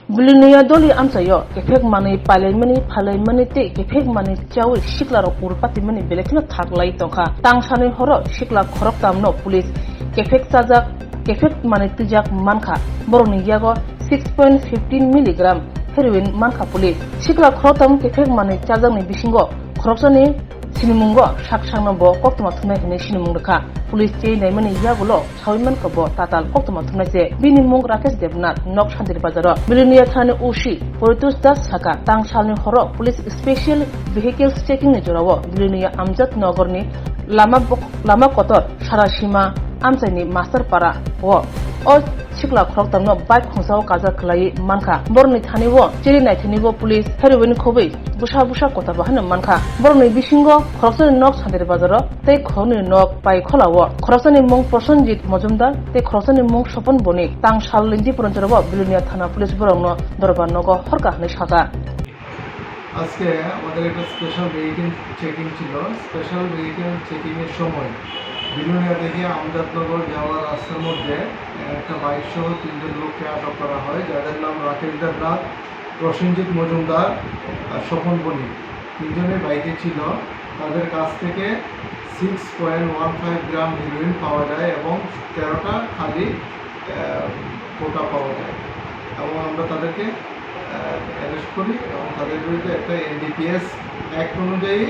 Bilinia doli amsayo kefek mani parliameni parliameni te kefek mani chawi shikla ro purpati mani belekna thaklai tongkha tangsani horo shikla khorok tamno police kefek sajak kefek mani tijak mankha boroni yago 6.15 mg heroin mankha police shikla khorok tam kefek mani chajak ni bisingo khoroksani sinimungo saksangno bo koktoma thunai hine sinimungkha police chei naimani yagulo chawinman kabo tatal koktoma thunai se binimung Rakesh Devnath nok shantir bazaro Bilinia thane ushi Poritus Das Saka tangsalni horo police special vehicles checking ni jorawo Bilinia Amjad Nogorni lama kotor sarasima amsaini master para o shikla khorok tamno bike khonsao kaja khlai mankha borni thanibo chiri nai thanibo police heroin khobai busa kota bahana mankha borni bisingo khoroksani nok sandir bazaro tei khoni nok pai kholawo khoroksani mung Prosenjit Mojumdar tei khoroksani mung Sopon Bonik tangsal lindi pronjorobo Bilinia থানা police বরংনো দরবার নগ হরকা হনে সাকা আজকে আমাদের একটা special vehicle checking ছিল। Special vehicle checking এর সময় বিলুনিয়া থেকে আমজাদনগর যাওয়ার রাস্তার মধ্যে একটা বাইক সহ 3জন লোককে আটক করা হয়, যাদের নাম রাকেশ দেবনাথ, প্রসেনজিৎ মজুমদার আর স্বপন বণিক। 3জনের বাইকে ছিল। তাদের কাছ থেকে 6.15 গ্রাম হেরোইন পাওয়া যায় এবং 13টা খালি কোটা পাওয়া যায় এবং আমরা তাদেরকে অ্যারেস্ট করি এবং তাদের বিরুদ্ধে একটা NDPS অ্যাক্ট অনুযায়ী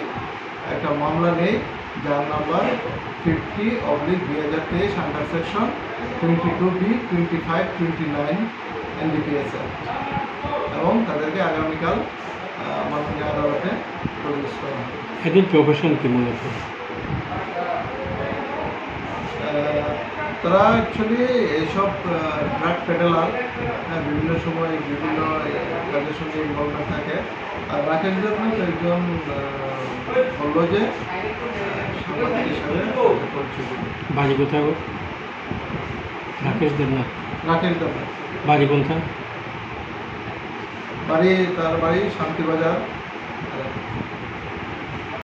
একটা মামলা নেই, যার number 50/2023 under section 22B 25 29 NDPS act এবং তাদেরকে আগামীকাল মাননীয় আদালতে প্রডিউস করা হবে। এদের প্রফেশন কি মূলত? তারা অ্যাকচুয়ালি এইসব ড্রাগ পেডেলার বিভিন্ন সময় বিভিন্ন কাজের সঙ্গে ইনভলভমেন্ট থাকে। আর রাকেশ দেবনাথ একজন বললো যে সাংবাদিক হিসাবে পরিচিত। বাড়ি কোথায়? রাকেশ দেবনাথ বাড়ি কোথায়? তার বাড়ি শান্তিবাজার।